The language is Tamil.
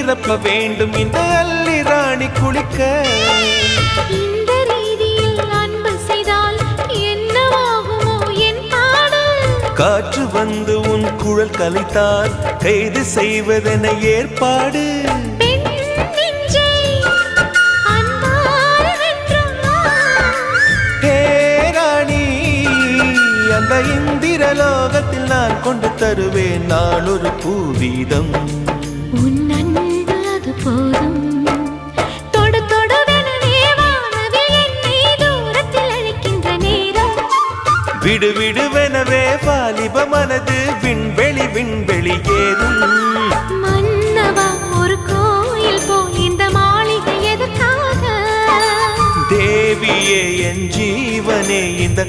நிரப்ப வேண்டும் இந்த அல்லி ராணி குளிக்க. இந்த ரீதியில் அன்பு செய்தால் என்னவாகுமோ என் பாடு. காற்று வந்து உன் குழல் கலைத்தால் கைது செய்வதென ஏற்பாடு. பெண் நெஞ்சை அன்பால் வென்றார். ஹே ராணி, அந்த இந்திரலோகத்தில் நான் கொண்டு தருவேன் நான் ஒரு பூவீதம். உன் அன்பு அது போதும். தொடு தொடுவெனவே வானவில் என்னை தூரத்தில் அழைக்கின்ற நேரம். விடு விடுவெனவே வாலிப மனது விண்வெளி விண்வெளி ஏறும். மன்னவா ஒரு கோயில் போல் இந்த மாளிகை எதற்காக? தேவியே என் ஜீவனே இந்த